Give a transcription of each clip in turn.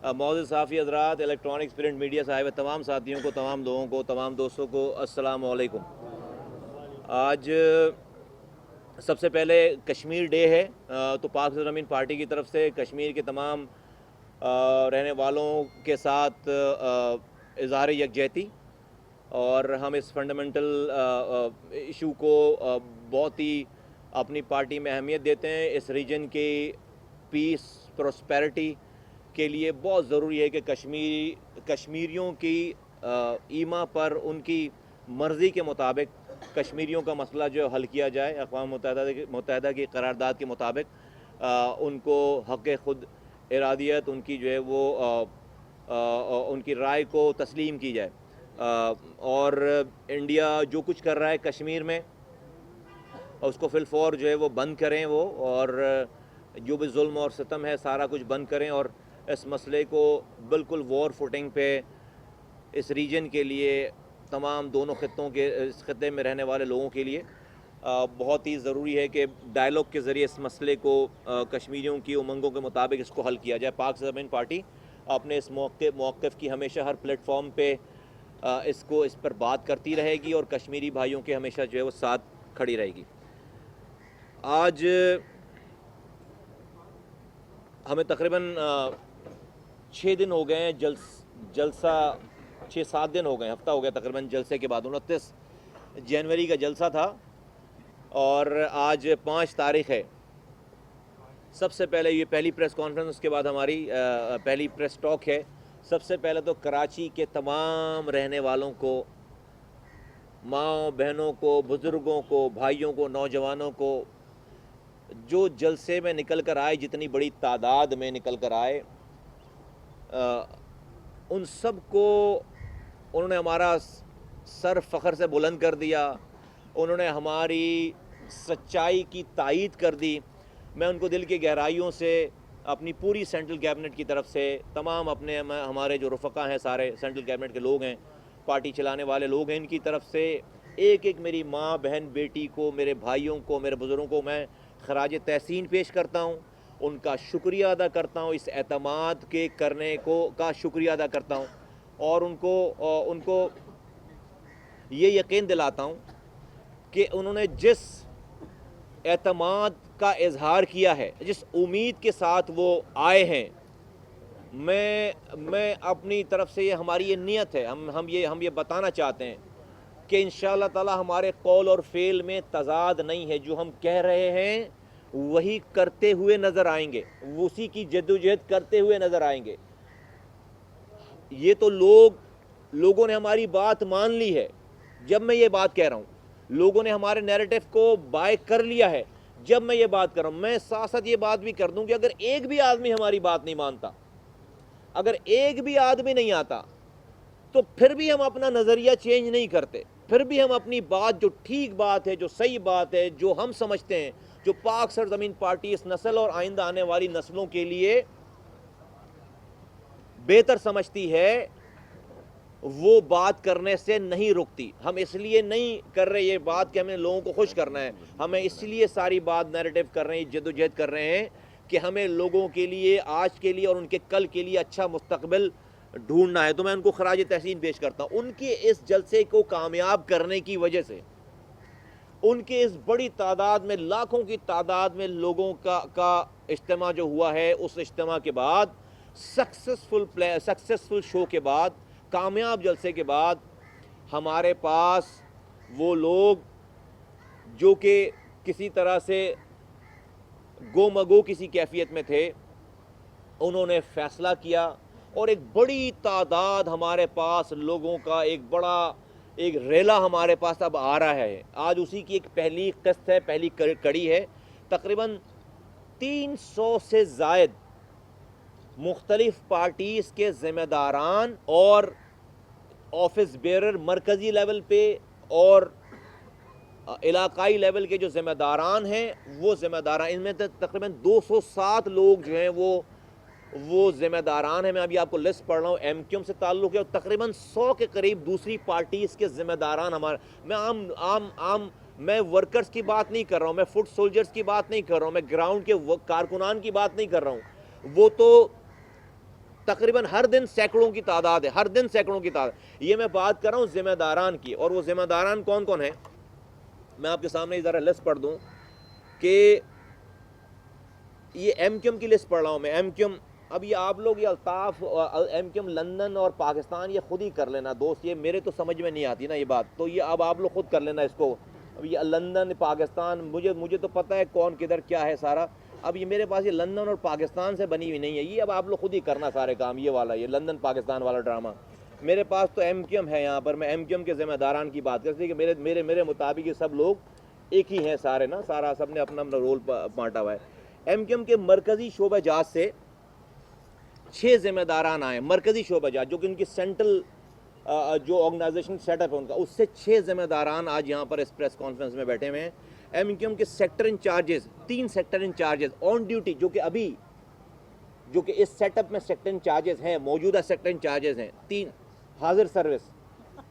معزز صحافی حضرات، الیکٹرانکس پرنٹ میڈیا صاحب تمام ساتھیوں کو، تمام لوگوں کو، تمام دوستوں کو السلام علیکم۔ آج سب سے پہلے کشمیر ڈے ہے، تو پاک زمین پارٹی کی طرف سے کشمیر کے تمام رہنے والوں کے ساتھ اظہار یکجہتی، اور ہم اس فنڈامنٹل ایشو کو بہت ہی اپنی پارٹی میں اہمیت دیتے ہیں۔ اس ریجن کی پیس پراسپیرٹی کے لیے بہت ضروری ہے کہ کشمیریوں کی ایما پر ان کی مرضی کے مطابق کشمیریوں کا مسئلہ جو حل کیا جائے، اقوام متحدہ کی قرارداد کے مطابق ان کو حق خود ارادیت، ان کی جو ہے وہ ان کی رائے کو تسلیم کی جائے، اور انڈیا جو کچھ کر رہا ہے کشمیر میں اس کو فی الفور جو ہے وہ بند کریں، وہ اور جو بھی ظلم اور ستم ہے سارا کچھ بند کریں، اور اس مسئلے کو بالکل وار فوٹنگ پہ اس ریجن کے لیے، تمام دونوں خطوں کے، اس خطے میں رہنے والے لوگوں کے لیے بہت ہی ضروری ہے کہ ڈائلاگ کے ذریعے اس مسئلے کو کشمیریوں کی امنگوں کے مطابق اس کو حل کیا جائے۔ پاک زمین پارٹی اپنے اس موقف کی ہمیشہ ہر پلیٹ فارم پہ اس پر بات کرتی رہے گی، اور کشمیری بھائیوں کے ہمیشہ جو ہے وہ ساتھ کھڑی رہے گی۔ آج ہمیں تقریباً 6 دن ہو گئے ہیں جلسہ، 6-7 دن ہو گئے، ہفتہ ہو گیا تقریباً جلسے کے بعد۔ 29 جنوری کا جلسہ تھا اور آج 5 تاریخ ہے۔ سب سے پہلے یہ پہلی پریس کانفرنس، اس کے بعد ہماری پہلی پریس ٹاک ہے۔ سب سے پہلے تو کراچی کے تمام رہنے والوں کو، ماں بہنوں کو، بزرگوں کو، بھائیوں کو، نوجوانوں کو، جو جلسے میں نکل کر آئے، جتنی بڑی تعداد میں نکل کر آئے، ان سب کو انہوں نے ہمارا سر فخر سے بلند کر دیا، انہوں نے ہماری سچائی کی تائید کر دی۔ میں ان کو دل کی گہرائیوں سے، اپنی پوری سینٹرل کیبنٹ کی طرف سے، تمام ہمارے جو رفقا ہیں، سارے سینٹرل کیبنٹ کے لوگ ہیں، پارٹی چلانے والے لوگ ہیں، ان کی طرف سے ایک میری ماں، بہن، بیٹی کو، میرے بھائیوں کو، میرے بزرگوں کو میں خراج تحسین پیش کرتا ہوں، ان کا شکریہ ادا کرتا ہوں، اس اعتماد کے کرنے کا شکریہ ادا کرتا ہوں، اور ان کو یہ یقین دلاتا ہوں کہ انہوں نے جس اعتماد کا اظہار کیا ہے، جس امید کے ساتھ وہ آئے ہیں، میں اپنی طرف سے ہماری یہ نیت ہے، ہم یہ بتانا چاہتے ہیں کہ انشاءاللہ تعالی ہمارے قول اور فعل میں تضاد نہیں ہے، جو ہم کہہ رہے ہیں وہی کرتے ہوئے نظر آئیں گے، اسی کی جدوجہد کرتے ہوئے نظر آئیں گے۔ یہ تو لوگوں نے ہماری بات مان لی ہے جب میں یہ بات کہہ رہا ہوں، لوگوں نے ہمارے نیریٹو کو بائے کر لیا ہے جب میں یہ بات کر رہا ہوں۔ میں ساتھ ساتھ یہ بات بھی کر دوں کہ اگر ایک بھی آدمی ہماری بات نہیں مانتا، اگر ایک بھی آدمی نہیں آتا، تو پھر بھی ہم اپنا نظریہ چینج نہیں کرتے، پھر بھی ہم اپنی بات، جو ٹھیک بات ہے، جو صحیح بات ہے، جو ہم سمجھتے ہیں، جو پاک سرزمین پارٹی اس نسل اور آئندہ آنے والی نسلوں کے لیے بہتر سمجھتی ہے، وہ بات کرنے سے نہیں رکتی۔ ہم اس لیے نہیں کر رہے یہ بات کہ ہمیں لوگوں کو خوش کرنا ہے، ہمیں اس لیے ساری بات نیریٹو کر رہے ہیں، جدوجہد کر رہے ہیں کہ ہمیں لوگوں کے لیے، آج کے لیے اور ان کے کل کے لیے اچھا مستقبل ڈھونڈنا ہے۔ تو میں ان کو خراج تحسین پیش کرتا ہوں، ان کے اس جلسے کو کامیاب کرنے کی وجہ سے، ان کے اس بڑی تعداد میں، لاکھوں کی تعداد میں لوگوں کا اجتماع جو ہوا ہے، اس اجتماع کے بعد، سکسیسفل شو کے بعد، کامیاب جلسے کے بعد، ہمارے پاس وہ لوگ جو کہ کسی طرح سے گو مگو کسی کیفیت میں تھے، انہوں نے فیصلہ کیا، اور ایک بڑی تعداد ہمارے پاس لوگوں کا ایک ریلا ہمارے پاس اب آ رہا ہے۔ آج اسی کی ایک پہلی قسط ہے، پہلی کڑی ہے۔ تقریباً 300 سے زائد مختلف پارٹیز کے ذمہ داران اور آفس بیئرر، مرکزی لیول پہ اور علاقائی لیول کے جو ذمہ داران ہیں، وہ ذمہ داران، ان میں تقریباً 207 لوگ جو ہیں وہ ذمہ داران ہیں۔ میں ابھی آپ کو لسٹ پڑھ رہا ہوں، ایم کیو ایم سے تعلق ہے، اور تقریباً 100 کے قریب دوسری پارٹیز کے ذمہ داران ہمارے۔ میں ورکرز کی بات نہیں کر رہا ہوں، میں فٹ سولجرز کی بات نہیں کر رہا ہوں، میں گراؤنڈ کے کارکنان کی بات نہیں کر رہا ہوں، وہ تو تقریباً ہر دن سینکڑوں کی تعداد ہے، ہر دن سینکڑوں کی تعداد. یہ میں بات کر رہا ہوں ذمہ داران کی، اور وہ ذمہ داران کون کون ہیں؟ میں آپ کے سامنے ذرا لسٹ پڑھ دوں کہ یہ ایم کیو ایم کی لسٹ پڑھ رہا ہوں میں. ایم کیو ایم، اب یہ آپ لوگ یہ Altaf M Q M London اور پاکستان یہ خود ہی کر لینا دوست، یہ میرے تو سمجھ میں نہیں آتی نا یہ بات، تو یہ اب آپ لوگ خود کر لینا اس کو. اب یہ لندن پاکستان مجھے تو پتہ ہے کون کدھر کیا ہے سارا. اب یہ میرے پاس یہ لندن اور پاکستان سے بنی ہوئی نہیں ہے یہ، اب آپ لوگ خود ہی کرنا سارے کام. یہ والا یہ لندن پاکستان والا ڈرامہ میرے پاس تو ایم کیو ایم ہے یہاں پر. میں ایم کیو ایم کے ذمہ داران کی بات کرتی کہ میرے مطابق یہ سب لوگ ایک ہی ہیں سارے نا، سارا سب نے اپنا اپنا رول بانٹا ہوا ہے. ایم کیو ایم کے مرکزی شعبہ جات سے 6 ذمہ داران آئے، مرکزی شعبہ جات جو کہ ان کی سینٹرل جو آرگنائزیشن سیٹ اپ ہے ان کا، اس سے 6 ذمہ داران آج یہاں پر اس پریس کانفرنس میں بیٹھے ہوئے ہیں. ایم کیو ایم کے سیکٹر انچارجز، 3 سیکٹر انچارجز آن ڈیوٹی، جو کہ اس سیٹ اپ میں سیکٹر انچارجز ہیں، موجودہ سیکٹر انچارجز ہیں 3 حاضر سروس،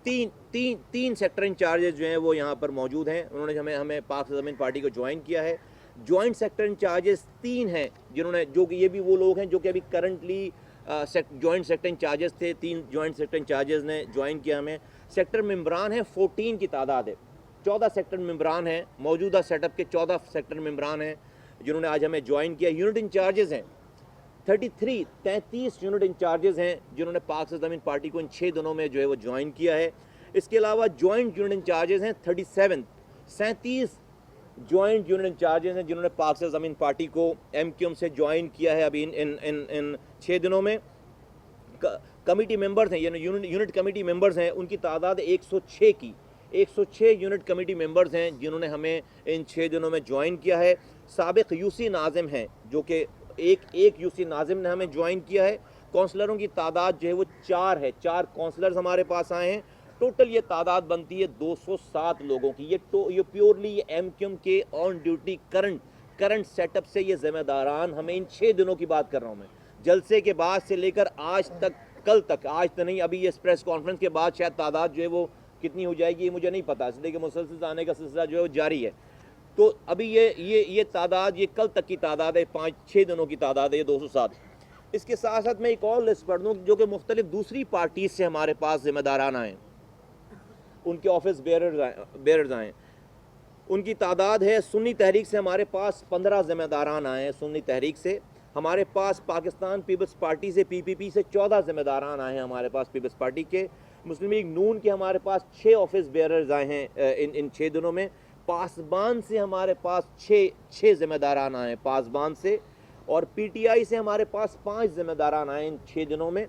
تین سیکٹر انچارجز جو ہیں وہ یہاں پر موجود ہیں. انہوں نے ہمیں پاک زمین پارٹی کو جوائن کیا ہے. جوائنٹ سیکٹر انچارجز 3 ہیں جو کہ یہ بھی وہ لوگ ہیں جو کہ ابھی کرنٹلی جوائنٹ سیکٹر انچارجز تھے. 3 جوائنٹ سیکٹر انچارجز نے جوائن کیا ہمیں. سیکٹر ممبران ہیں 14 کی تعداد ہے، 14 سیکٹر ممبران ہیں، موجودہ سیٹ اپ کے 14 سیکٹر ممبران ہیں جنہوں نے آج ہمیں جوائن کیا. یونٹ انچارجز ہیں 33 یونٹ انچارجز ہیں جنہوں نے پاک زمین پارٹی کو ان 6 دنوں میں جو ہے وہ جوائن کیا ہے. اس کے علاوہ جوائنٹ یونٹ انچارجز ہیں 37 جوائنٹ یونٹ انچارجز ہیں جنہوں نے پاک زمین پارٹی کو ایم کیو ایم سے جوائن کیا ہے ابھی ان 6 دنوں میں. کمیٹی ممبرز ہیں، یعنی یونٹ کمیٹی ممبرز ہیں، ان کی تعداد 106 کی. 106 یونٹ کمیٹی ممبرز ہیں جنہوں نے ہمیں ان 6 دنوں میں جوائن کیا ہے. سابق یو سی ناظم ہیں جو کہ ایک یو سی ناظم نے ہمیں جوائن کیا ہے. کونسلروں کی تعداد جو ہے وہ 4 ہے، 4 کونسلرز ہمارے پاس آئے ہیں. ٹوٹل یہ تعداد بنتی ہے 207 لوگوں کی. یہ پیورلی یہ ایم کیو ایم کے on duty current setup سے یہ ذمہ داران ہمیں ان 6 دنوں کی بات کر رہا ہوں میں. جلسے کے بعد سے لے کر آج تک، کل تک، آج تو نہیں، ابھی یہ پریس کانفرنس کے بعد شاید تعداد جو ہے وہ کتنی ہو جائے گی یہ مجھے نہیں پتا، اس لیے کہ مسلسل آنے کا سلسلہ جو ہے وہ جاری ہے. تو ابھی یہ تعداد، یہ کل تک کی تعداد ہے، 5-6 دنوں کی تعداد ہے یہ 207. اس کے ساتھ ساتھ میں ایک اور لسٹ پڑھ دوں جو کہ مختلف دوسری پارٹیز سے ہمارے پاس ذمہ داران آئے، ان کے آفس بیئرز آئیں. ان کی تعداد ہے، سنی تحریک سے ہمارے پاس 15 ذمہ داران آئے ہیں. سنی تحریک سے ہمارے پاس پاکستان پیپلز پارٹی سے پی پی پی سے 14 ذمہ داران آئے ہیں ہمارے پاس پیپلز پارٹی کے. مسلم لیگ نون کے ہمارے پاس 6 آفس بیئرز آئے ہیں ان 6 دنوں میں. پاسبان سے ہمارے پاس 6 ذمہ داران آئے ہیں پاسبان سے. اور پی ٹی آئی سے ہمارے پاس 5 ذمہ داران آئے ان 6 دنوں میں.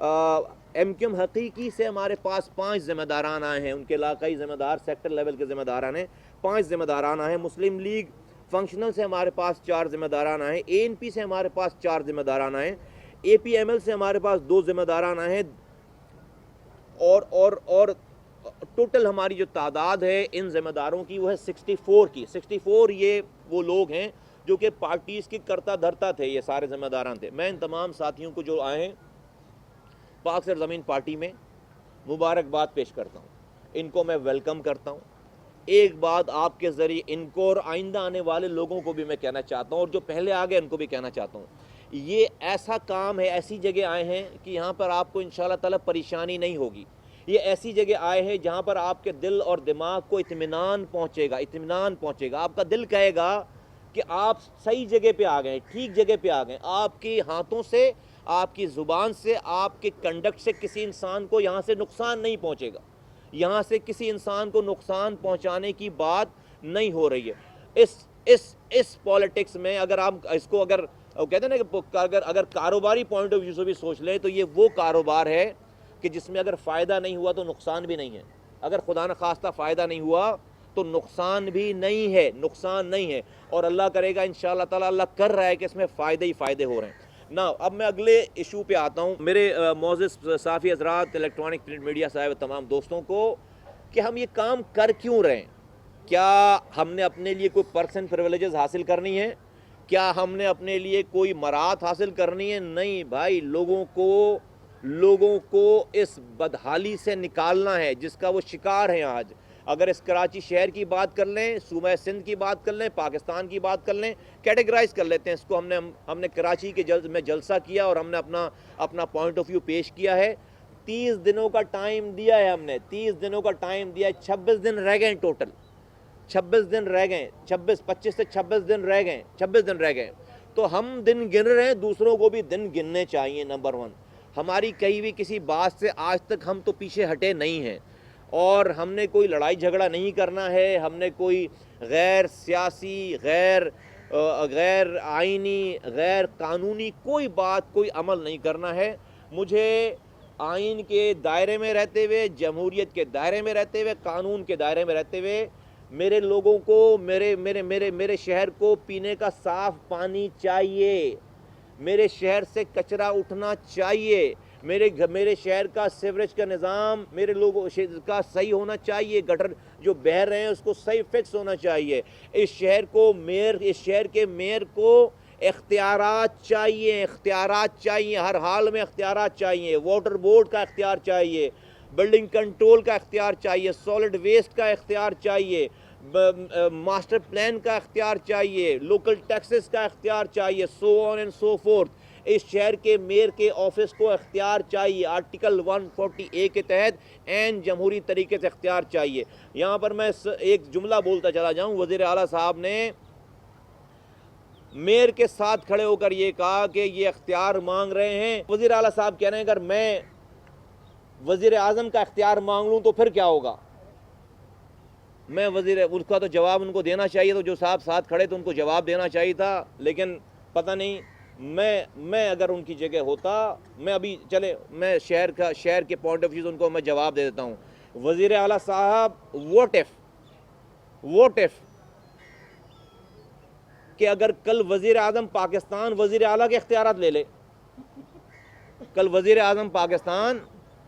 ایم کیو ایم حقیقی سے ہمارے پاس 5 ذمہ داران آئے ہیں، ان کے علاقائی ذمہ دار سیکٹر لیول کے ذمہ داران ہیں، 5 ذمہ داران آئے ہیں. مسلم لیگ فنکشنل سے ہمارے پاس 4 ذمہ داران آئے ہیں. اے این پی سے ہمارے پاس 4 ذمہ داران آئے ہیں. اے پی ایم ایل سے ہمارے پاس 2 ذمہ داران آئے ہیں. اور ٹوٹل ہماری جو تعداد ہے ان ذمہ داروں کی وہ ہے 64 کی. 64 یہ وہ لوگ ہیں جو کہ پارٹیز کی کرتا دھرتا تھے، یہ سارے ذمہ داران تھے. میں ان تمام ساتھیوں کو جو آئے ہیں پاک زمین پارٹی میں مبارکباد پیش کرتا ہوں، ان کو میں ویلکم کرتا ہوں. ایک بات آپ کے ذریعے ان کو اور آئندہ آنے والے لوگوں کو بھی میں کہنا چاہتا ہوں، اور جو پہلے آ گئے ان کو بھی کہنا چاہتا ہوں، یہ ایسا کام ہے، ایسی جگہ آئے ہیں کہ یہاں پر آپ کو انشاءاللہ تعالی پریشانی نہیں ہوگی. یہ ایسی جگہ آئے ہیں جہاں پر آپ کے دل اور دماغ کو اطمینان پہنچے گا. آپ کا دل کہے گا کہ آپ صحیح جگہ پہ آ گئے، ٹھیک جگہ پہ آ گئے. آپ کے ہاتھوں سے، آپ کی زبان سے، آپ کے کنڈکٹ سے کسی انسان کو یہاں سے نقصان نہیں پہنچے گا. یہاں سے کسی انسان کو نقصان پہنچانے کی بات نہیں ہو رہی ہے. اس پالیٹکس میں اگر آپ اس کو اگر کہتے ہیں نا کہ اگر کاروباری پوائنٹ آف ویو سے بھی سوچ لیں تو یہ وہ کاروبار ہے کہ جس میں اگر فائدہ نہیں ہوا تو نقصان بھی نہیں ہے. اگر خدا نخواستہ فائدہ نہیں ہوا تو نقصان بھی نہیں ہے. اور اللہ کرے گا انشاءاللہ تعالی، اللہ کر رہا ہے کہ اس میں فائدے ہی فائدے ہو رہے ہیں. اب میں اگلے ایشو پہ آتا ہوں. میرے معزز صحافی حضرات، الیکٹرانک پرنٹ میڈیا صاحب، تمام دوستوں کو، کہ ہم یہ کام کر کیوں رہے ہیں؟ کیا ہم نے اپنے لیے کوئی پرسن پریویلیجز حاصل کرنی ہے؟ کیا ہم نے اپنے لیے کوئی مراد حاصل کرنی ہے؟ نہیں بھائی، لوگوں کو اس بدحالی سے نکالنا ہے جس کا وہ شکار ہیں آج. اگر اس کراچی شہر کی بات کر لیں، صوبہ سندھ کی بات کر لیں، پاکستان کی بات کر لیں، کیٹیگرائز کر لیتے ہیں اس کو. ہم نے کراچی کے میں جلسہ کیا اور ہم نے اپنا پوائنٹ آف ویو پیش کیا ہے. 30 دنوں کا ٹائم دیا ہے ہم نے، 30 دنوں کا ٹائم دیا ہے. 26 دن رہ گئے ٹوٹل، 26 دن رہ گئے، 25 سے 26 دن رہ گئے، 26 دن رہ گئے. تو ہم دن گن رہے ہیں، دوسروں کو بھی دن گننے چاہیے. نمبر 1، ہماری کہیں بھی کسی بات سے آج تک ہم تو پیچھے ہٹے نہیں ہیں، اور ہم نے کوئی لڑائی جھگڑا نہیں کرنا ہے. ہم نے کوئی غیر سیاسی، غیر آئینی، غیر قانونی کوئی بات، کوئی عمل نہیں کرنا ہے. مجھے آئین کے دائرے میں رہتے ہوئے، جمہوریت کے دائرے میں رہتے ہوئے، قانون کے دائرے میں رہتے ہوئے میرے لوگوں کو، میرے شہر کو پینے کا صاف پانی چاہیے. میرے شہر سے کچرا اٹھنا چاہیے. میرے شہر کا سیوریج کا نظام میرے لوگوں کا صحیح ہونا چاہیے. گٹر جو بہہ رہے ہیں اس کو صحیح فکس ہونا چاہیے. اس شہر کے میئر کو اختیارات چاہیے، اختیارات چاہیے، ہر حال میں اختیارات چاہیے. واٹر بورڈ کا اختیار چاہیے، بلڈنگ کنٹرول کا اختیار چاہیے، سالڈ ویسٹ کا اختیار چاہیے، ماسٹر پلان کا اختیار چاہیے، لوکل ٹیکسز کا اختیار چاہیے، سو آن اینڈ سو فورتھ. اس شہر کے میئر کے آفس کو اختیار چاہیے، آرٹیکل 140A کے تحت عین جمہوری طریقے سے اختیار چاہیے. یہاں پر میں ایک جملہ بولتا چلا جاؤں. وزیر اعلیٰ صاحب نے میئر کے ساتھ کھڑے ہو کر یہ کہا کہ یہ اختیار مانگ رہے ہیں. وزیر اعلیٰ صاحب کہہ رہے ہیں اگر میں وزیر اعظم کا اختیار مانگ لوں تو پھر کیا ہوگا؟ ان کا تو جواب ان کو دینا چاہیے، تو جو صاحب ساتھ کھڑے تھے ان کو جواب دینا چاہیے تھا. لیکن پتہ نہیں، میں اگر ان کی جگہ ہوتا، میں شہر کے پوائنٹ آف ویو ان کو میں جواب دے دیتا ہوں. وزیر اعلیٰ صاحب، واٹ ایف کہ اگر کل وزیر اعظم پاکستان وزیر اعلیٰ کے اختیارات لے لے، کل وزیر اعظم پاکستان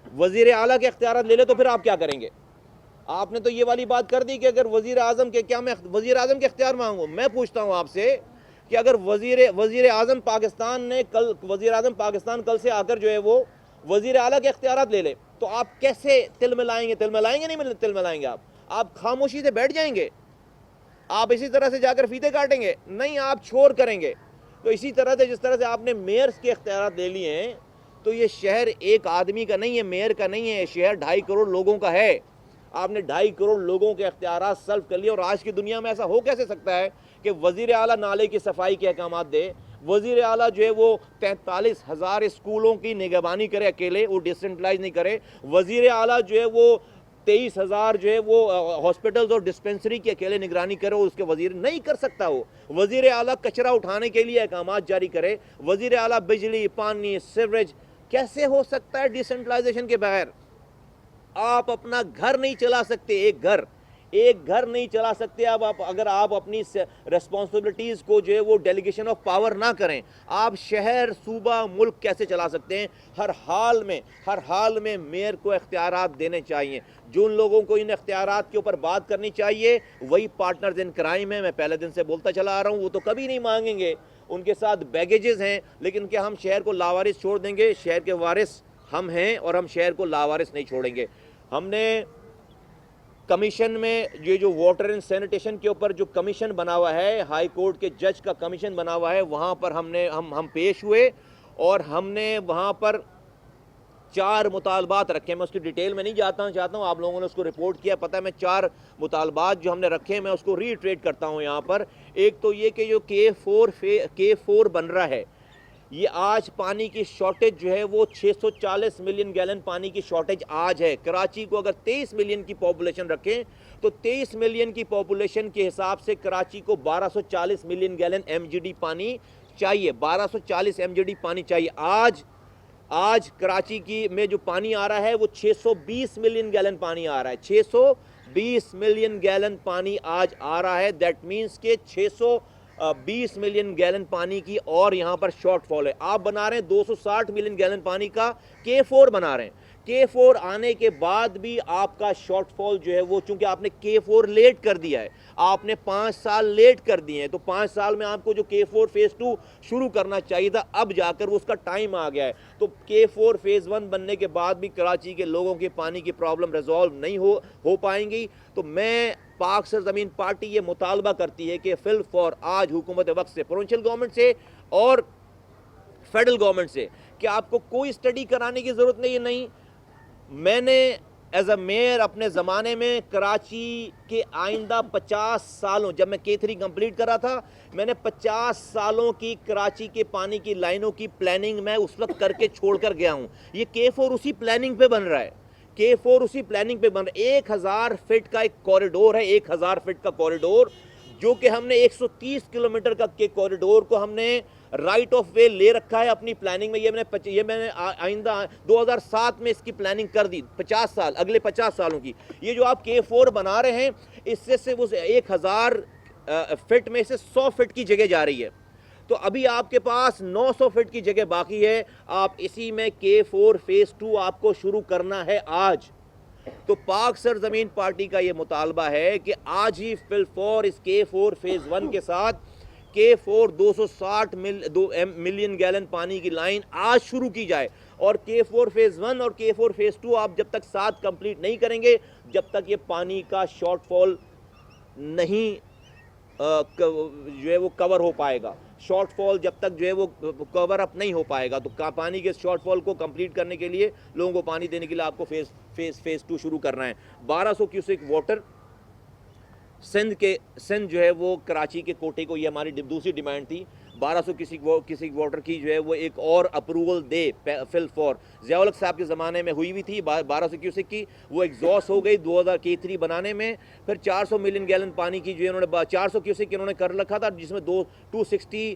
وزیر اعلیٰ کے اختیارات لے لے تو پھر آپ کیا کریں گے؟ آپ نے تو یہ والی بات کر دی کہ اگر وزیر اعظم کے اختیار مانگوں. میں پوچھتا ہوں آپ سے کہ اگر وزیر اعظم پاکستان کل سے آ کر جو ہے وہ وزیر اعلیٰ کے اختیارات لے لے تو آپ کیسے تل ملائیں گے؟ نہیں تل ملائیں گے. آپ خاموشی سے بیٹھ جائیں گے؟ آپ اسی طرح سے جا کر فیتے کاٹیں گے؟ نہیں، آپ شور کریں گے. تو اسی طرح سے جس طرح سے آپ نے میئرز کے اختیارات لے لیے ہیں، تو یہ شہر ایک آدمی کا نہیں ہے، میئر کا نہیں ہے. یہ شہر 2.5 کروڑ لوگوں کا ہے. آپ نے 2.5 کروڑ لوگوں کے اختیارات سلب کر لیے. اور آج کی دنیا میں ایسا ہو کیسے سکتا ہے کہ وزیر اعلیٰ نالے کی صفائی کے احکامات دے، وزیر اعلیٰ جو ہے وہ 43,000 اسکولوں کی نگہبانی کرے اکیلے، وہ ڈیسنٹرلائز نہیں کرے. وزیر اعلیٰ جو ہے وہ 23,000 جو ہے وہ ہاسپٹلز اور ڈسپنسری کی اکیلے نگرانی کرے، اس کے وزیر نہیں کر سکتا. وہ وزیر اعلیٰ کچرا اٹھانے کے لیے احکامات جاری کرے. وزیر اعلیٰ بجلی، پانی، سیوریج کیسے ہو سکتا ہے ڈیسنٹرلائزیشن کے بغیر؟ آپ اپنا گھر نہیں چلا سکتے، ایک گھر نہیں چلا سکتے. اب اگر آپ اپنی ریسپانسبلٹیز کو جو ہے وہ ڈیلیگیشن آف پاور نہ کریں، آپ شہر، صوبہ، ملک کیسے چلا سکتے ہیں؟ ہر حال میں میئر کو اختیارات دینے چاہیے. جو ان لوگوں کو ان اختیارات کے اوپر بات کرنی چاہیے وہی پارٹنرز ان کرائم ہیں. میں پہلے دن سے بولتا چلا آ رہا ہوں، وہ تو کبھی نہیں مانگیں گے. ان کے ساتھ بیگیجز ہیں، لیکن کیا ہم شہر کو لاوارث چھوڑ دیں گے؟ شہر کے وارث ہم ہیں اور ہم شہر کو لاوارث نہیں چھوڑیں گے. ہم نے کمیشن میں یہ جو واٹر اینڈ سینیٹیشن کے اوپر جو کمیشن بنا ہوا ہے، ہائی کورٹ کے جج کا کمیشن بنا ہوا ہے، وہاں پر ہم پیش ہوئے اور ہم نے وہاں پر 4 مطالبات رکھے. میں اس کی ڈیٹیل میں نہیں چاہتا ہوں، آپ لوگوں نے اس کو رپورٹ کیا، پتہ ہے. میں 4 مطالبات جو ہم نے رکھے میں اس کو ری ٹریٹ کرتا ہوں یہاں پر. ایک تو یہ کہ جو K4 بن رہا ہے، یہ آج پانی کی شارٹیج جو ہے وہ 640 ملین گیلن پانی کی شارٹیج آج ہے. کراچی کو اگر 23 ملین کی پاپولیشن رکھیں تو 23 ملین کی پاپولیشن کے حساب سے کراچی کو 1240 ملین گیلن MGD پانی چاہیے. 1240 MGD پانی چاہیے. آج کراچی میں جو پانی آ رہا ہے وہ 620 ملین گیلن پانی آ رہا ہے. 620 ملین گیلن پانی آج آ رہا ہے. دیٹ مینس کہ 620 ملین گیلن پانی کی اور یہاں پر شارٹ فال ہے. آپ بنا رہے ہیں 260 ملین گیلن پانی کا K4 بنا رہے ہیں. K4 آنے کے بعد بھی آپ کا شارٹ فال جو ہے وہ, چونکہ آپ نے K4 لیٹ کر دیا ہے, آپ نے 5 سال لیٹ کر دیے ہیں, تو 5 سال میں آپ کو جو K4 فیز 2 شروع کرنا چاہیے تھا, اب جا کر وہ اس کا ٹائم آ گیا ہے. تو K4 فیز 1 بننے کے بعد بھی کراچی کے لوگوں کی پانی کی پرابلم ریزالو نہیں ہو پائیں گی. تو میں پاک سرزمین پارٹی یہ مطالبہ کرتی ہے کہ فی الفور آج حکومت وقت سے, پروونشل گورنمنٹ سے اور فیڈرل گورنمنٹ سے, کہ آپ کو کوئی اسٹڈی کرانے کی ضرورت نہیں. میں نے ایز اے میئر اپنے زمانے میں کراچی کے آئندہ 50 سالوں, جب میں K3 کمپلیٹ کر رہا تھا, میں نے 50 سالوں کی کراچی کے پانی کی لائنوں کی پلاننگ میں اس وقت کر کے چھوڑ کر گیا ہوں. یہ K4 اسی پلاننگ پہ بن رہا ہے, K4 اسی پلاننگ پہ بن رہا ہے. 1000 فٹ کا ایک کوریڈور ہے, 1000 فٹ کا کوریڈور, جو کہ ہم نے 130 کلومیٹر کا کے کوریڈور کو ہم نے رائٹ آف وے لے رکھا ہے اپنی پلاننگ میں. یہ میں نے آئندہ 2007 میں اس کی پلاننگ کر دی, 50 سال, اگلے 50 سالوں کی. یہ جو آپ K4 بنا رہے ہیں, اس سے وہ 1000 فٹ میں سے 100 فٹ کی جگہ جا رہی ہے, تو ابھی آپ کے پاس 900 فٹ کی جگہ باقی ہے. آپ اسی میں K4 فیز 2 آپ کو شروع کرنا ہے آج. تو پاک سرزمین پارٹی کا یہ مطالبہ ہے کہ آج ہی فی الفور اس K4 فیز 1 کے ساتھ K4 260 ملین گیلن پانی کی لائن آج شروع کی جائے. اور K4 فیز 1 اور K4 فیز 2 آپ جب تک ساتھ کمپلیٹ نہیں کریں گے, جب تک یہ پانی کا شارٹ فال نہیں جو ہے وہ کور ہو پائے گا, شارٹ فال جب تک جو ہے وہ کور اپ نہیں ہو پائے گا, تو پانی کے شارٹ فال کو کمپلیٹ کرنے کے لیے, لوگوں کو پانی دینے کے لیے آپ کو فیز 2 شروع کرنا ہے. 1200 کیوسک واٹر سندھ جو ہے وہ کراچی کے کوٹے کو, یہ ہماری دوسری ڈیمانڈ تھی. 1200 کیوسک واٹر کی جو ہے وہ ایک اور اپروول دے فی الفور. ضیاء الحق صاحب کے زمانے میں ہوئی ہوئی تھی 1200 کیوسک کی, وہ ایگزاسٹ ہو گئی 2000 K3 بنانے میں. پھر 400 ملین گیلن پانی کی جو انہوں نے 400 کیوسک انہوں نے کر رکھا تھا, جس میں 400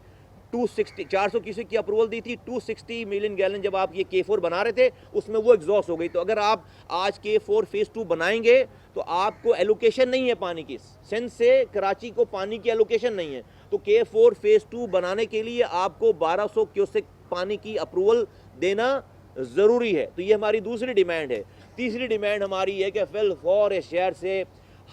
کیوسک کی اپروول دی تھی. 260 ملین گیلن جب آپ یہ K4 بنا رہے تھے, اس میں وہ ایگزاسٹ ہو گئی. تو اگر آپ آج K4 فیز 2 بنائیں گے تو آپ کو ایلوکیشن نہیں ہے پانی کی, سندھ سے کراچی کو پانی کی ایلوکیشن نہیں ہے. تو K4 فیز 2 بنانے کے لیے آپ کو 1200 کیوسک پانی کی اپروول دینا ضروری ہے. تو یہ ہماری دوسری ڈیمانڈ ہے. تیسری ڈیمانڈ ہماری ہے کہ فی الفور اس شہر سے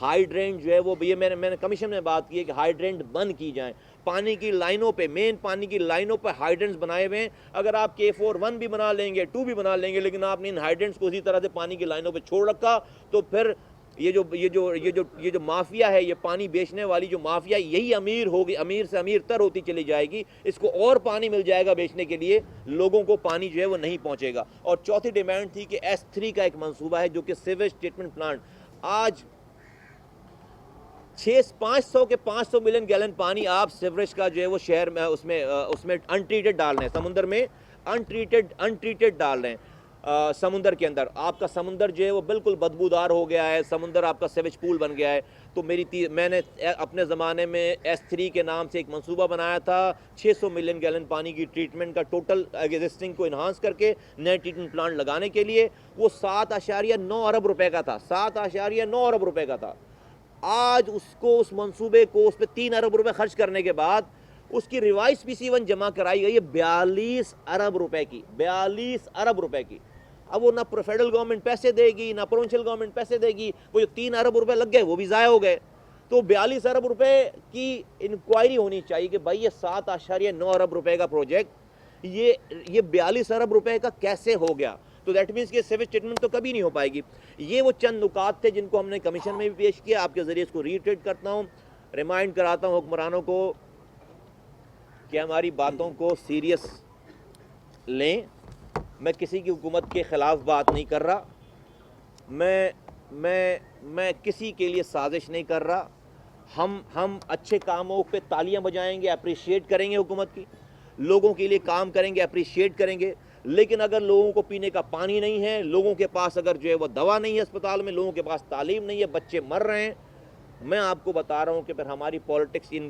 ہائیڈرینٹ جو ہے وہ, یہ میں نے کمیشن میں بات کی ہے کہ ہائیڈرینٹ بند کی جائیں. پانی کی لائنوں پہ, مین پانی کی لائنوں پہ ہائیڈرینٹس بنائے ہوئے ہیں. اگر آپ K4 1 بھی بنا لیں گے, 2 بھی بنا لیں گے, لیکن آپ نے ان ہائیڈرینٹس کو اسی طرح سے پانی کی لائنوں پہ چھوڑ رکھا, تو پھر یہ جو مافیا ہے, یہ پانی بیچنے والی جو مافیا, یہی امیر ہوگی, امیر سے امیر تر ہوتی چلی جائے گی. اس کو اور پانی مل جائے گا بیچنے کے لیے, لوگوں کو پانی جو ہے وہ نہیں پہنچے گا. اور چوتھی ڈیمانڈ تھی کہ S3 کا ایک منصوبہ ہے, جو کہ سیویج ٹریٹمنٹ پلانٹ. آج 500 کے 500 ملین گیلن پانی آپ سیوریج کا جو ہے وہ شہر میں اس میں انٹریٹڈ ڈال رہے ہیں, سمندر میں انٹریٹڈ ڈال رہے ہیں. سمندر کے اندر آپ کا سمندر جو ہے وہ بالکل بدبودار ہو گیا ہے, سمندر آپ کا سیویج پول بن گیا ہے. تو میں نے اپنے زمانے میں S3 کے نام سے ایک منصوبہ بنایا تھا, 600 ملین گیلن پانی کی ٹریٹمنٹ کا ٹوٹل ایگزسٹنگ کو انہانس کر کے نئے ٹریٹمنٹ پلانٹ لگانے کے لیے. وہ 7.9 ارب روپے کا تھا, 7.9 ارب روپے کا تھا. آج اس منصوبے کو, اس پہ 3 ارب روپے خرچ کرنے کے بعد اس کی ریوائز PC1 جمع کرائی گئی ہے 42 ارب روپے کی, 42 ارب روپے کی. اب وہ نہ فیڈرل گورنمنٹ پیسے دے گی, نہ پروونشل گورنمنٹ پیسے دے گی. وہ جو 3 ارب روپے لگ گئے وہ بھی ضائع ہو گئے. تو 42 ارب روپے کی انکوائری ہونی چاہیے کہ بھائی یہ 7.9 ارب روپے کا پروجیکٹ, یہ 42 ارب روپے کا کیسے ہو گیا. تو دیٹ مینس کہ سیویج ٹریٹمنٹ تو کبھی نہیں ہو پائے گی. یہ وہ چند نکات تھے جن کو ہم نے کمیشن میں بھی پیش کیا. آپ کے ذریعے اس کو ریٹریٹ کرتا ہوں, ریمائنڈ کراتا ہوں حکمرانوں کو کہ ہماری باتوں کو سیریس لیں. میں کسی کی حکومت کے خلاف بات نہیں کر رہا, میں کسی کے لیے سازش نہیں کر رہا. ہم اچھے کاموں پہ تالیاں بجائیں گے, اپریشیٹ کریں گے حکومت کی, لوگوں کے لیے کام کریں گے, اپریشیٹ کریں گے. لیکن اگر لوگوں کو پینے کا پانی نہیں ہے, لوگوں کے پاس اگر جو ہے وہ دوا نہیں ہے اسپتال میں, لوگوں کے پاس تعلیم نہیں ہے, بچے مر رہے ہیں, میں آپ کو بتا رہا ہوں کہ پھر ہماری پالیٹکس ان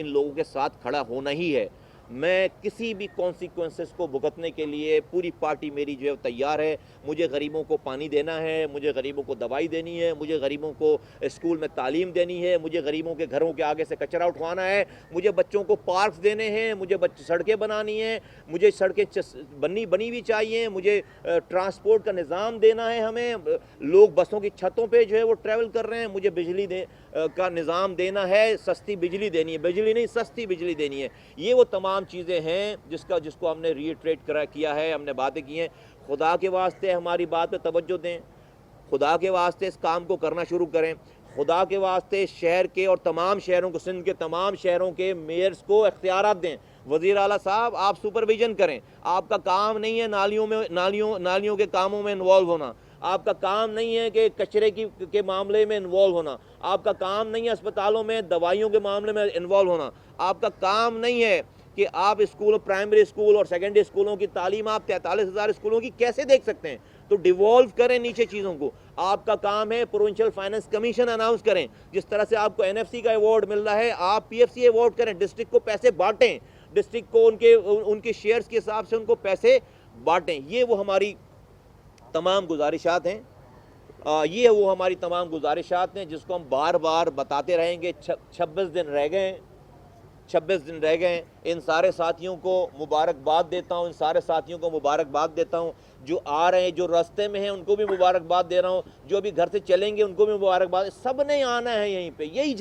لوگوں کے ساتھ کھڑا ہونا ہی ہے. میں کسی بھی کانسیکوینسز کو بھگتنے کے لیے پوری پارٹی میری جو ہے تیار ہے. مجھے غریبوں کو پانی دینا ہے, مجھے غریبوں کو دوائی دینی ہے, مجھے غریبوں کو اسکول میں تعلیم دینی ہے, مجھے غریبوں کے گھروں کے آگے سے کچرا اٹھوانا ہے, مجھے بچوں کو پارکس دینے ہیں, مجھے سڑکیں بنانی ہیں, مجھے سڑکیں بنی ہوئی چاہیے, مجھے ٹرانسپورٹ کا نظام دینا ہے. ہمیں لوگ بسوں کی چھتوں پہ جو ہے وہ ٹریول کر رہے ہیں, مجھے بجلی کا نظام دینا ہے, سستی بجلی دینی ہے, بجلی نہیں سستی بجلی دینی ہے. یہ وہ تمام چیزیں ہیں جس کو ہم نے ریٹریٹ کیا ہے, ہم نے باتیں کی ہیں. خدا کے واسطے ہماری بات پہ توجہ دیں, خدا کے واسطے اس کام کو کرنا شروع کریں, خدا کے واسطے شہر کے اور تمام شہروں کو, سندھ کے تمام شہروں کے میئرز کو اختیارات دیں. وزیر اعلیٰ صاحب آپ سپرویژن کریں, آپ کا کام نہیں ہے نالیوں کے کاموں میں انوالو ہونا, آپ کا کام نہیں ہے کہ کچرے کے معاملے میں انوالو ہونا, آپ کا کام نہیں ہے اسپتالوں میں دوائیوں کے معاملے میں انوالو ہونا, آپ کا کام نہیں ہے کہ آپ پرائمری اسکول اور سیکنڈری اسکولوں کی تعلیم آپ 43,000 اسکولوں کی کیسے دیکھ سکتے ہیں. تو ڈیوالو کریں نیچے چیزوں کو. آپ کا کام ہے پروونشل فائنانس کمیشن اناؤنس کریں, جس طرح سے آپ کو NFC کا ایوارڈ مل رہا ہے آپ PFC ایوارڈ کریں, ڈسٹرکٹ کو پیسے بانٹیں, ڈسٹرکٹ کو ان کے شیئرز کے حساب سے ان کو پیسے بانٹیں. یہ وہ ہماری تمام گزارشات ہیں, جس کو ہم بار بار بتاتے رہیں گے. 26 دن رہ گئے ہیں. ان سارے ساتھیوں کو مبارکباد دیتا ہوں, جو آ رہے ہیں, جو راستے میں ہیں ان کو بھی مبارکباد دے رہا ہوں, جو ابھی گھر سے چلیں گے ان کو بھی مبارکباد. سب نے آنا ہے یہیں پہ, یہی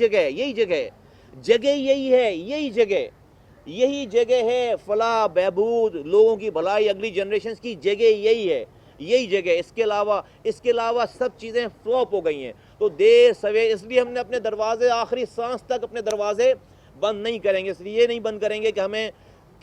جگہ ہے فلاح بہبود, لوگوں کی بھلائی, اگلی جنریشنز کی جگہ یہی جگہ. اس کے علاوہ سب چیزیں فلوپ ہو گئی ہیں. تو دیر سویر اس لیے ہم نے اپنے دروازے آخری سانس تک اپنے دروازے بند نہیں کریں گے. اس لیے یہ نہیں بند کریں گے کہ ہمیں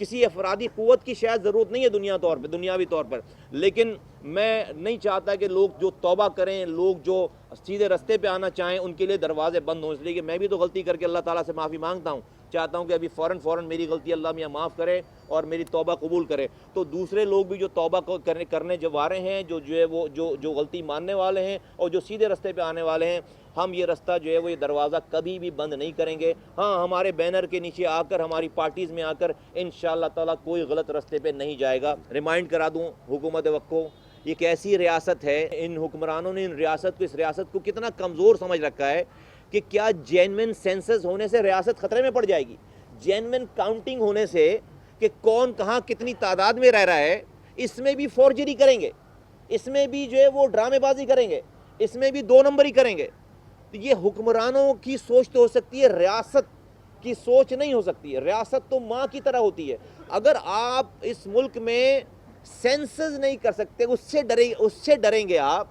کسی افرادی قوت کی شاید ضرورت نہیں ہے دنیاوی طور پر, لیکن میں نہیں چاہتا کہ لوگ جو توبہ کریں, لوگ جو سیدھے رستے پہ آنا چاہیں ان کے لیے دروازے بند ہوں. اس لیے کہ میں بھی تو غلطی کر کے اللہ تعالیٰ سے معافی مانگتا ہوں, چاہتا ہوں کہ ابھی فوراً میری غلطی اللہ میاں معاف کرے اور میری توبہ قبول کرے. تو دوسرے لوگ بھی جو توبہ کرنے جوارے ہیں, جو غلطی ماننے والے ہیں اور جو سیدھے رستے پہ آنے والے ہیں, ہم یہ رستہ جو ہے وہ یہ دروازہ کبھی بھی بند نہیں کریں گے. ہاں, ہمارے بینر کے نیچے آ کر, ہماری پارٹیز میں آ کر انشاءاللہ تعالیٰ کوئی غلط رستے پہ نہیں جائے گا. ریمائنڈ کرا دوں حکومت وقت کو, یہ کیسی ریاست ہے, ان حکمرانوں نے اس ریاست کو کتنا کمزور سمجھ رکھا ہے کہ کیا جینوین سینسس ہونے سے ریاست خطرے میں پڑ جائے گی, جینوین کاؤنٹنگ ہونے سے کہ کون کہاں کتنی تعداد میں رہ رہا ہے, اس میں بھی فورجری کریں گے, اس میں بھی جو ہے وہ ڈرامے بازی کریں گے, اس میں بھی 2 نمبری کریں گے. تو یہ حکمرانوں کی سوچ تو ہو سکتی ہے, ریاست کی سوچ نہیں ہو سکتی ہے. ریاست تو ماں کی طرح ہوتی ہے. اگر آپ اس ملک میں سینسز نہیں کر سکتے, اس سے ڈریں گے آپ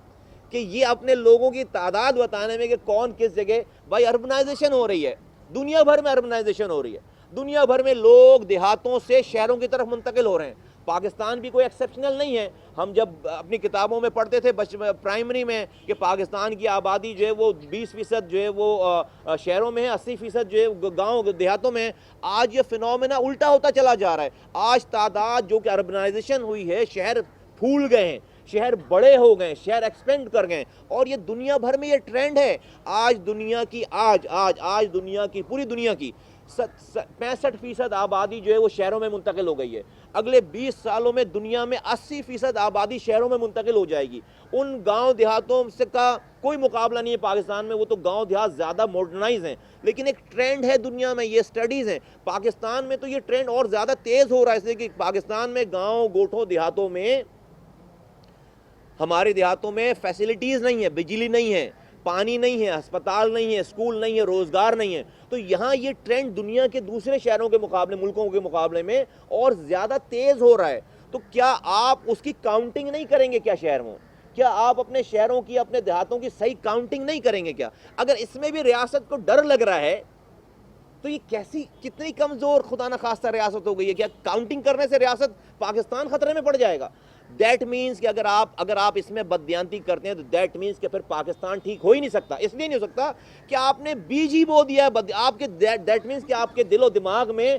کہ یہ اپنے لوگوں کی تعداد بتانے میں کہ کون کس جگہ. بھائی اربنائزیشن ہو رہی ہے, دنیا بھر میں اربنائزیشن ہو رہی ہے, دنیا بھر میں لوگ دیہاتوں سے شہروں کی طرف منتقل ہو رہے ہیں. پاکستان بھی کوئی ایکسیپشنل نہیں ہے. ہم جب اپنی کتابوں میں پڑھتے تھے پرائمری میں کہ پاکستان کی آبادی جو ہے وہ 20% جو ہے وہ شہروں میں ہے, 80% جو ہے گاؤں دیہاتوں میں ہے. آج یہ فینومینا الٹا ہوتا چلا جا رہا ہے. آج تعداد جو کہ اربنائزیشن ہوئی ہے, شہر پھول گئے ہیں, شہر بڑے ہو گئے, شہر ایکسپینڈ کر گئے, اور یہ دنیا بھر میں یہ ٹرینڈ ہے. آج دنیا کی پوری دنیا کی 65% آبادی جو ہے وہ شہروں میں منتقل ہو گئی ہے. اگلے 20 سالوں میں دنیا میں 80% آبادی شہروں میں منتقل ہو جائے گی. ان گاؤں دیہاتوں سے کا کوئی مقابلہ نہیں ہے پاکستان میں, وہ تو گاؤں دیہات زیادہ ماڈرنائز ہیں, لیکن ایک ٹرینڈ ہے دنیا میں, یہ سٹڈیز ہیں. پاکستان میں تو یہ ٹرینڈ اور زیادہ تیز ہو رہا ہے, اس لیے کہ پاکستان میں گاؤں گوٹھوں دیہاتوں میں, ہمارے دیہاتوں میں فیسلٹیز نہیں ہے, بجلی نہیں ہے, پانی نہیں ہے, ہسپتال نہیں ہے, اسکول نہیں ہے, روزگار نہیں ہے. تو یہاں یہ ٹرینڈ دنیا کے دوسرے شہروں کے مقابلے, ملکوں کے مقابلے میں اور زیادہ تیز ہو رہا ہے. تو کیا آپ اس کی کاؤنٹنگ نہیں کریں گے کیا شہر میں؟ کیا آپ اپنے شہروں کی, اپنے دیہاتوں کی صحیح کاؤنٹنگ نہیں کریں گے کیا؟ اگر اس میں بھی ریاست کو ڈر لگ رہا ہے تو یہ کتنی کمزور خدا نہ خواستہ ریاست ہو گئی ہے. کیا کاؤنٹنگ کرنے سے ریاست پاکستان خطرے میں پڑ جائے گا؟ دیٹ مینس کہ اگر آپ اس میں بددیانتی کرتے ہیں تو دیٹ مینس کہ پھر پاکستان ٹھیک ہو ہی نہیں سکتا. اس لیے نہیں ہو سکتا کہ آپ نے بیج ہی بو دیا ہے. آپ کے دیٹ مینس کہ آپ کے دل و دماغ میں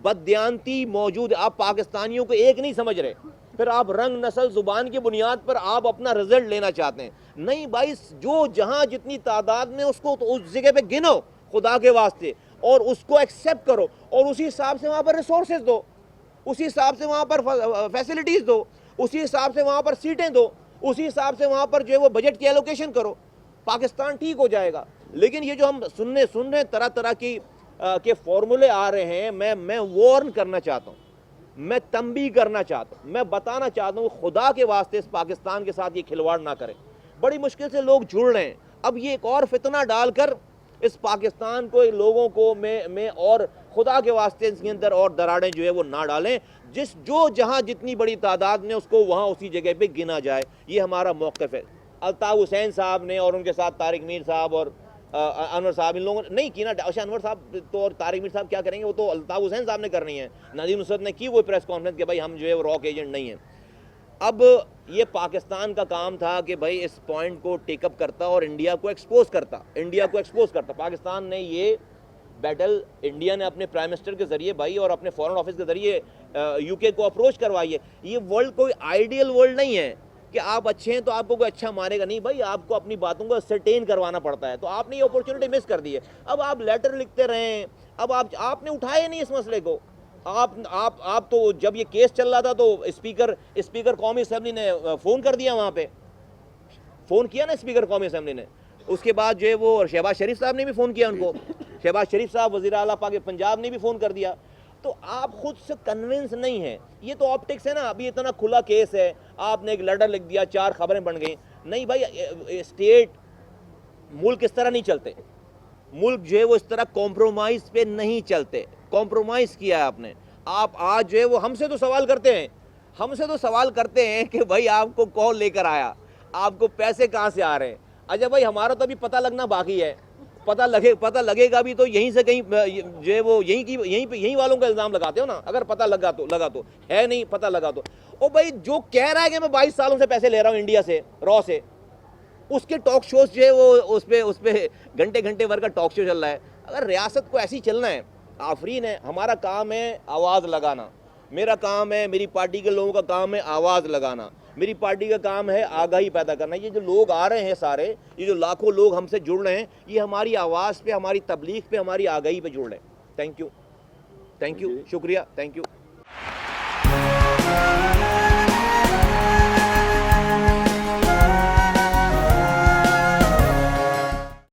بددیانتی موجود ہے. آپ پاکستانیوں کو ایک نہیں سمجھ رہے, پھر آپ رنگ, نسل, زبان کی بنیاد پر آپ اپنا رزلٹ لینا چاہتے ہیں. نہیں بھائی, جو جہاں جتنی تعداد میں اس کو تو اس جگہ پہ گنو خدا کے واسطے. اور اس کو ایکسیپٹ کرو اور اسی حساب سے وہاں پر ریسورسز دو, اسی حساب سے وہاں پر فیسلٹیز دو, اسی حساب سے وہاں پر سیٹیں دو, اسی حساب سے وہاں پر جو ہے وہ بجٹ کی ایلوکیشن کرو, پاکستان ٹھیک ہو جائے گا. لیکن یہ جو ہم سن رہے ہیں طرح طرح کی کے فارمولے آ رہے ہیں, میں وارن کرنا چاہتا ہوں, میں تنبیہ کرنا چاہتا ہوں, میں بتانا چاہتا ہوں خدا کے واسطے اس پاکستان کے ساتھ یہ کھلواڑ نہ کریں. بڑی مشکل سے لوگ جڑ رہے ہیں, اب یہ ایک اور فتنہ ڈال کر اس پاکستان کو لوگوں کو میں اور خدا کے واسطے اس کے اندر اور دراڑیں جو ہے وہ نہ ڈالیں. جو جہاں جتنی بڑی تعداد میں اس کو وہاں اسی جگہ پہ گنا جائے, یہ ہمارا موقف ہے. الطاف حسین صاحب نے اور ان کے ساتھ طارق میر صاحب اور انور صاحب, ان لوگوں نے نہیں کی نا. انور صاحب تو اور طارق میر صاحب کیا کریں گے, وہ تو الطاف حسین صاحب نے کرنی ہے. نذیر نصرت نے کی وہ پریس کانفرنس کہ بھائی ہم جو ہے وہ راک ایجنٹ نہیں ہیں. اب یہ پاکستان کا کام تھا کہ بھائی اس پوائنٹ کو ٹیک اپ کرتا اور انڈیا کو ایکسپوز کرتا. پاکستان نے یہ بیٹل, انڈیا نے اپنے پرائم منسٹر کے ذریعے بھائی اور اپنے فورن آفس کے ذریعے یو کے کو اپروچ کروائی ہے. یہ ورلڈ کوئی آئیڈیل ورلڈ نہیں ہے کہ آپ اچھے ہیں تو آپ کو کوئی اچھا مارے گا, نہیں بھائی, آپ کو اپنی باتوں کو سرٹین کروانا پڑتا ہے. تو آپ نے یہ اپورچونٹی مس کر دی ہے. اب آپ لیٹر لکھتے رہیں, اب آپ نے اٹھایا نہیں اس مسئلے کو. آپ تو جب یہ کیس چل رہا تھا تو اسپیکر قومی اسمبلی نے فون کر دیا, وہاں پہ فون کیا نا اسپیکر قومی اسمبلی نے. اس کے بعد جو ہے وہ شہباز شریف صاحب نے بھی فون کیا ان کو, شہباز شریف صاحب وزیر اعلیٰ پنجاب نے بھی فون کر دیا. تو آپ خود سے کنونس نہیں ہیں, یہ تو آپٹکس ہے نا. ابھی اتنا کھلا کیس ہے, آپ نے ایک لیٹر لکھ دیا, 4 خبریں بن گئیں. نہیں بھائی, اسٹیٹ ملک اس طرح نہیں چلتے. ملک جو ہے وہ اس طرح کمپرومائز پہ نہیں چلتے. کمپرومائز کیا ہے آپ نے. آپ آج جو ہے وہ ہم سے تو سوال کرتے ہیں کہ بھائی آپ کو کون لے کر آیا, آپ کو پیسے کہاں سے آ رہے ہیں. اچھا بھائی, ہمارا تو ابھی پتہ لگنا باقی ہے. پتہ لگے گا بھی تو یہیں سے کہیں جو ہے وہ یہیں والوں کا الزام لگاتے ہو نا. اگر پتہ لگا تو ہے, نہیں پتہ لگا تو. او بھائی, جو کہہ رہا ہے کہ میں 22 سالوں سے پیسے لے رہا ہوں انڈیا سے, را سے, اس کے ٹاک شوز جو ہے وہ اس پہ گھنٹے بھر کا ٹاک شو چل رہا ہے. اگر ریاست کو ایسی چلنا ہے, آفرین ہے. ہمارا کام ہے آواز لگانا, میرا کام ہے, میری پارٹی کے لوگوں کا کام ہے آواز لگانا, میری پارٹی کا کام ہے آگاہی پیدا کرنا. یہ جو لوگ آ رہے ہیں سارے, یہ جو لاکھوں لوگ ہم سے جڑ رہے ہیں, یہ ہماری آواز پہ, ہماری تبلیغ پہ, ہماری آگاہی پہ جڑ رہے ہیں. تھینک یو, شکریہ, تھینک یو.